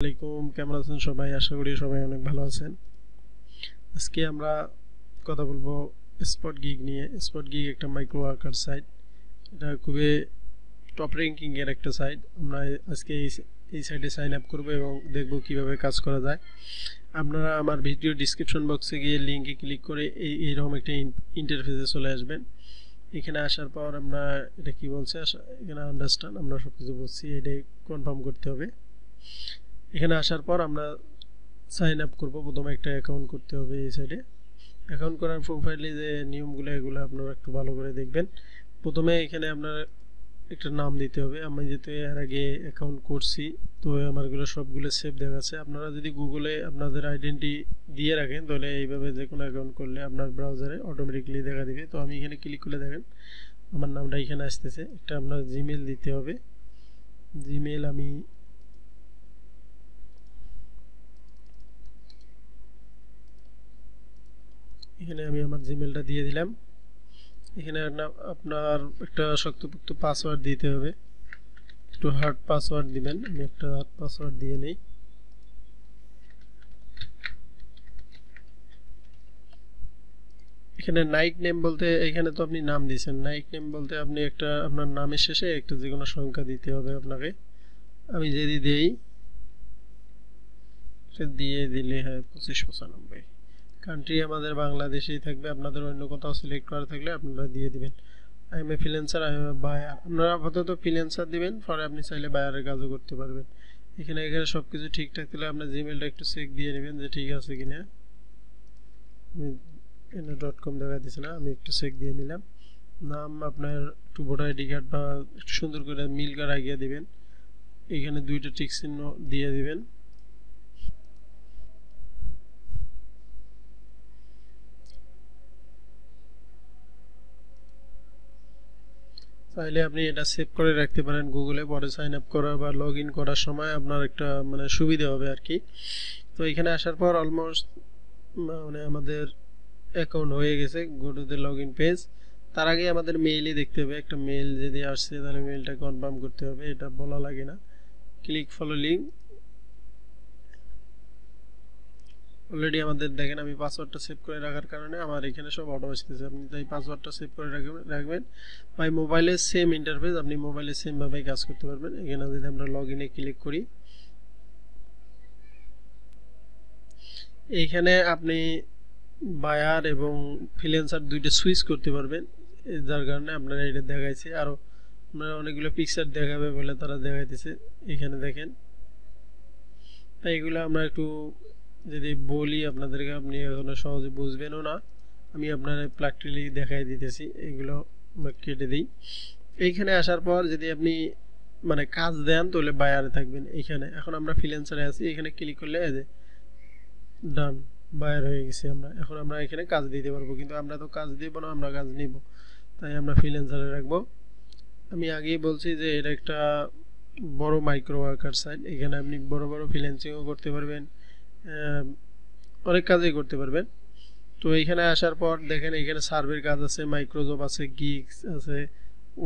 আসসালামাইকুম, কেমন আছেন সবাই? আশা করি সবাই অনেক ভালো আছেন। আজকে আমরা কথা বলবো স্পট গিগ নিয়ে। স্পট গিগ একটা মাইক্রো ওয়ার্কার সাইট। এটা খুবই টপ র্যাঙ্কিং এর একটা সাইট। আমরা আজকে এই সাইটে সাইন আপ করবো এবং দেখব কিভাবে কাজ করা যায়। আপনারা আমার ভিডিও ডিসক্রিপশন বক্সে গিয়ে লিঙ্কে ক্লিক করে এইরকম একটা ইন্টারফেসে চলে আসবেন। এখানে আসার পর আমরা এটা কি বলছে এখানে আন্ডারস্ট্যান্ড আমরা সব কিছু বুঝছি, এটাই কনফার্ম করতে হবে। এখানে আসার পর আমরা সাইন আপ করবো। প্রথমে একটা অ্যাকাউন্ট করতে হবে এই সাইডে। অ্যাকাউন্ট করার প্রোফাইলে যে নিয়মগুলো এগুলো আপনারা একটু ভালো করে দেখবেন। প্রথমে এখানে আপনার একটা নাম দিতে হবে। আমি যেহেতু এর আগে অ্যাকাউন্ট করছি তো আমারগুলো সবগুলো সেভ দেখাচ্ছে। আপনারা যদি গুগলে আপনাদের আইডেন্টি দিয়ে রাখেন তাহলে এইভাবে যে কোনো অ্যাকাউন্ট করলে আপনার ব্রাউজারে অটোমেটিকলি দেখা দিবে। তো আমি এখানে ক্লিক করে দেখেন আমার নামটা এখানে আসতেছে। একটা আপনার জিমেল দিতে হবে। জিমেল আমি এখানে আমার জিমেলটা দিয়ে দিলাম। এখানে আপনার একটা শক্তপোক্ত পাসওয়ার্ড দিতে হবে, একটু হার্ড পাসওয়ার্ড দিবেন। আমি একটা হার্ড পাসওয়ার্ড দিয়ে নেই। এখানে নাইক নেম বলতে এখানে তো আপনি নাম দিয়েছেন, নাইক নেম বলতে আপনি একটা আপনার নামের শেষে একটা যে কোনো সংখ্যা দিতে হবে আপনাকে। আমি যদি দেই সে দিয়ে দিলে হয় 2595। কান্ট্রি আমাদের বাংলাদেশেই থাকবে, আপনাদের অন্য কোথাও সিলেক্ট করা থাকলে আপনারা দিয়ে দিবেন। I am a freelancer, I am a buyer. আপনারা আপাতত ফ্রিল্যান্সার দিবেন, পরে আপনি চাইলে বায়ারের কাজও করতে পারবেন। এখানে সব কিছু ঠিকঠাক থাকলে আপনার জিমেলটা একটু চেক দিয়ে নেবেন যে ঠিক আছে কিনা। আমি এখানে .com দেখা দিচ্ছে না, আমি একটু চেক দিয়ে নিলাম। নাম আপনার একটু ভোটার আইডি কার্ড বা একটু সুন্দর করে মিল কার্ড আগিয়ে দিবেন। এখানে দুইটা টিক চিহ্ন দিয়ে দিবেন। চাইলে আপনি এটা সেভ করে রাখতে পারেন গুগলে, পরে সাইন আপ করা বা লগ ইন করার সময় আপনার একটা সুবিধা হবে আর কি। তো এখানে আসার পর অলমোস্ট আমাদের অ্যাকাউন্ট হয়ে গেছে। Go to the log in page. তার আগে আমাদের মেইলই দেখতে হবে। একটা মেইল যদি আসছে তাহলে মেইলটা কনফার্ম করতে হবে, এটা বলা লাগে না। Click follow link. অলরেডি আমাদের দেখেন আমি পাসওয়ার্ডটা সেভ করে রাখার কারণে আমার এখানে সব অটো আসতেছে। আপনি তাই পাসওয়ার্ডটা সেভ করে রাখবেন। বাই মোবাইলের সেম ইন্টারফেস, আপনি মোবাইলে সেমভাবেই কাজ করতে পারবেন। এখানে যদি আমরা লগ ইনে ক্লিক করি, এইখানে আপনি বায়ার এবং ফ্রিল্যান্সার দুইটা সুইচ করতে পারবেন, যার কারণে আপনারা এটা দেখাইছে। আরও আপনারা অনেকগুলো পিকচার দেখাবে বলে তারা দেখাইতেছে। এখানে দেখেন, তাই এগুলো আমরা একটু যদি বলি আপনাদেরকে, আপনি এখনো সহজে বুঝবেনও না। আমি আপনার প্র্যাকটিক্যালি দেখাই দিতেছি, এগুলো কেটে দিই। এইখানে আসার পর যদি আপনি কাজ দেন তাহলে বায়ারে থাকবেন এইখানে। এখন আমরা ফ্রিল্যান্সারে আছি, এখানে ক্লিক করলে এই যে ডান, বায়ার হয়ে গেছি আমরা। এখন আমরা এখানে কাজ দিতে পারবো, কিন্তু আমরা তো কাজ দিব না, আমরা কাজ নিব, তাই আমরা ফ্রিল্যান্সারে রাখবো। আমি আগেই বলছি যে এটা একটা বড় মাইক্রো ওয়ার্কার সাইট। এখানে আপনি বড় বড় ফ্রিল্যান্সিংও করতে পারবেন, অনেক কাজই করতে পারবেন। তো এইখানে আসার পর দেখেন এখানে সার্ভের কাজ আছে, মাইক্রোজব আছে, গিগস আছে,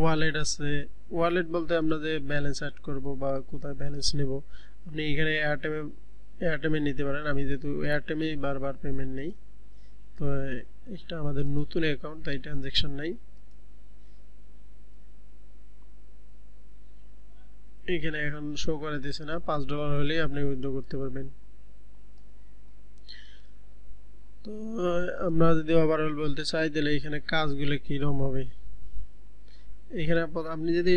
ওয়ালেট আছে। ওয়ালেট বলতে আমরা যে ব্যালেন্স অ্যাড করব বা কোথায় ব্যালেন্স নেব, আপনি এখানে এয়ারটেমে নিতে পারেন। আমি যেহেতু এয়ারটেমে বারবার পেমেন্ট নেই, তো এটা আমাদের নতুন অ্যাকাউন্ট, তাই ট্রানজ্যাকশন নাই। এখানে এখন শো করে দিচ্ছে না, $5 হলেই আপনি উইথড্র করতে পারবেন। তো আমরা যদি ওভারঅল বলতে চাই তাহলে এখানে কাজগুলো কীরকম হবে। এখানে আপনি যদি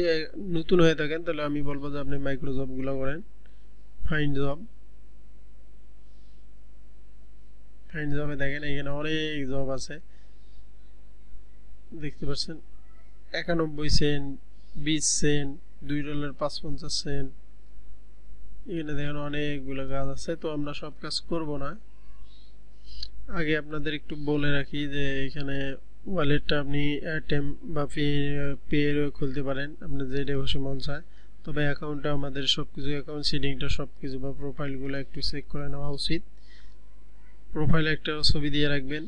নতুন হয়ে থাকেন তাহলে আমি বলবো যে আপনি মাইক্রোজবগুলো করেন। ফাইন্ড জবে দেখেন এখানে অনেক জব আছে, দেখতে পাচ্ছেন। 91 সেন্ট, 20 সেন্ট, $2.55। এখানে দেখেন অনেকগুলো কাজ আছে। তো আমরা সব কাজ করব না, আগে আপনাদের একটু বলে রাখি যে এখানে ওয়ালেটটা আপনি এয়ারটেম বা পে খুলতে পারেন, আপনার যেটা খুশি মন চায়। তবে অ্যাকাউন্টটা আমাদের সব কিছু, অ্যাকাউন্ট সেটিংটা সব কিছু বা প্রোফাইলগুলো একটু চেক করে নেওয়া উচিত। প্রোফাইলে একটা ছবি দিয়ে রাখবেন,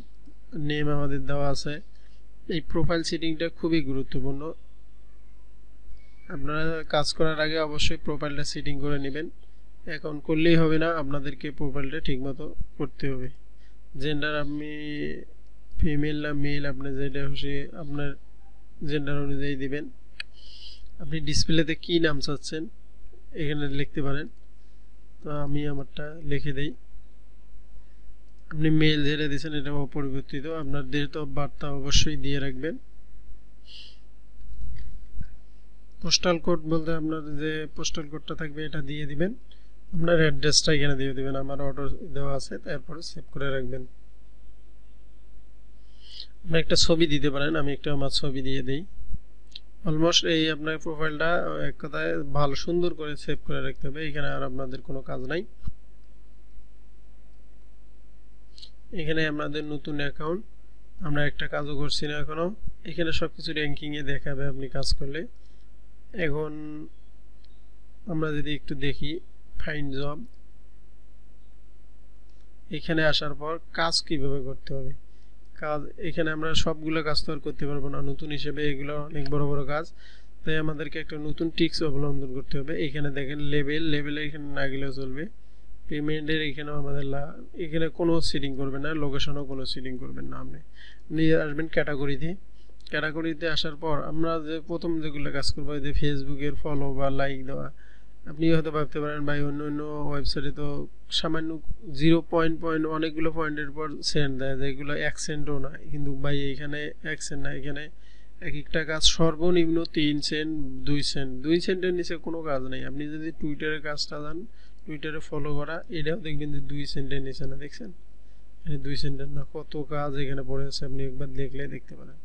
নেম আমাদের দেওয়া আছে। এই প্রোফাইল সেটিংটা খুবই গুরুত্বপূর্ণ। আপনারা কাজ করার আগে অবশ্যই প্রোফাইলটা সেটিং করে নেবেন। অ্যাকাউন্ট করলেই হবে না, আপনাদেরকে প্রোফাইলটা ঠিকমতো করতে হবে। জেন্ডার আপনি ফিমেল না মেল, আপনি যেটা খুশি আপনার জেন্ডার অনুযায়ী দিবেন। আপনি ডিসপ্লেতে কি নাম চাচ্ছেন এখানে লিখতে পারেন, তো আমি আমারটা লিখে দেই। আপনি মেল যেটা দিয়েছেন এটা অপরিবর্তিত, আপনার ডেট অফ বার্থটা অবশ্যই দিয়ে রাখবেন। পোস্টাল কোড বলতে আপনার যে পোস্টাল কোডটা থাকবে এটা দিয়ে দিবেন। আপনার অ্যাড্রেসটা এখানে দিয়ে দিবেন, আমার অটো দেওয়া আছে, তারপরে সেভ করে রাখবেন। আপনি একটা ছবি দিতে পারেন, আমি একটা আমার ছবি দিয়ে দিই। অলমোস্ট এই আপনার প্রোফাইলটা এক কথায় ভালো সুন্দর করে সেভ করে রাখতে হবে, এখানে আর আপনাদের কোনো কাজ নাই। এখানে আমাদের নতুন অ্যাকাউন্ট, আমরা একটা কাজও করছি না এখনো। এখানে সবকিছু র্যাঙ্কিংয়ে দেখাবে আপনি কাজ করলে। এখন আমরা যদি একটু দেখি ফাইন্ড জব, এখানে আসার পর কাজ কিভাবে করতে হবে। কাজ এখানে আমরা সবগুলো কাজ তো আর করতে পারবো না, নতুন হিসেবে এগুলো অনেক বড় বড় কাজ, তাই আমাদেরকে একটা নতুন ট্রিক্স অবলম্বন করতে হবে। এখানে দেখেন লেভেলে এখানে না গেলেও চলবে। পেমেন্টের এখানেও আমাদের এখানে কোনো সেটিং করবেন না, লোকেশনও কোনো সেটিং করবেন না। আপনি আসবেন ক্যাটাগরিতে আসার পর আমরা যে প্রথম যেগুলো কাজ করবো, যে ফেসবুকের ফলো বা লাইক দেওয়া। আপনি হয়তো ভাবতে পারেন ভাই অন্য অন্য ওয়েবসাইটে তো সামান্য 0 অনেকগুলো পয়েন্টের পর সেন্ট দেয়, যেগুলো 1 সেন্টও না, কিন্তু ভাই এখানে 1 সেন্ট না, এখানে এক একটা কাজ সর্বনিম্ন 3 সেন্ট 2 সেন্টের নিচে কোনো কাজ নেই। আপনি যদি টুইটারের কাজটা যান, টুইটারে ফলো করা, এটাও দেখবেন যে 2 সেন্টের নিচে না, দেখছেন 2 সেন্টের না, কত কাজ এখানে পড়ে আছে, আপনি একবার দেখলে দেখতে পারেন।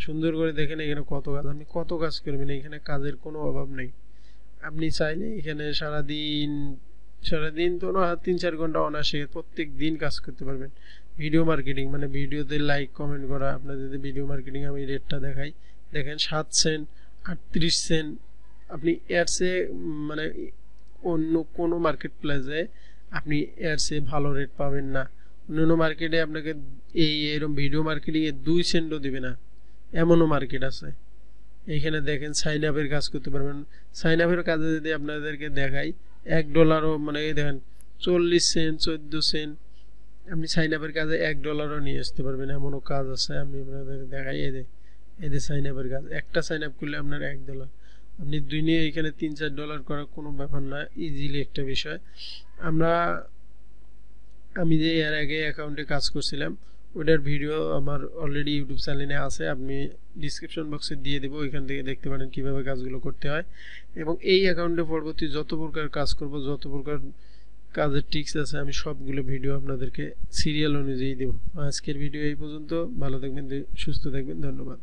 সুন্দর করে দেখেন এখানে কত কাজ, আপনি কত কাজ করবেন, এখানে কাজের কোনো অভাব নেই। আপনি চাইলে এখানে সারাদিন তো না, 3-4 ঘন্টা অনায়াসে প্রত্যেক দিন কাজ করতে পারবেন। ভিডিও মার্কেটিং মানে ভিডিওতে লাইক কমেন্ট করা, আপনার যদি ভিডিও মার্কেটিং আমি রেটটা দেখাই, দেখেন 7 সেন্ট 38 সেন্ট। আপনি এডসে মানে অন্য কোনো মার্কেট প্লেসে আপনি এডসে ভালো রেট পাবেন না। অন্য মার্কেটে আপনাকে এরকম ভিডিও মার্কেটিংয়ে 2 সেন্টও দিবে না, এমনও মার্কেট আছে। এইখানে দেখেন সাইন আপের কাজ করতে পারবেন। সাইন আপের কাজে যদি আপনাদেরকে দেখাই, $1 মানে এই দেখেন 40 সেন্ট 14 সেন্ট, আপনি সাইন আপের কাজে $1 নিয়ে আসতে পারবেন, এমনও কাজ আছে। আমি আপনাদের দেখাই, এই সাইন আপের কাজ, একটা সাইন আপ করলে আপনার $1, আপনি দিনে এখানে $3-4 করার কোনো ব্যাপার না, ইজিলি একটা বিষয়। আমি যে এর আগে অ্যাকাউন্টে কাজ করছিলাম ওটার ভিডিও আমার অলরেডি ইউটিউব চ্যানেলে আছে, আপনি ডিসক্রিপশন বক্সে দিয়ে দেবো, ওইখান থেকে দেখতে পারেন কিভাবে কাজগুলো করতে হয়। এবং এই অ্যাকাউন্টে পরবর্তী যত প্রকার কাজ করব, যত প্রকার কাজের টিপস আছে, আমি সবগুলো ভিডিও আপনাদেরকে সিরিয়াল অনুযায়ী দেবো। আজকের ভিডিও এই পর্যন্ত, ভালো থাকবেন, সুস্থ থাকবেন, ধন্যবাদ।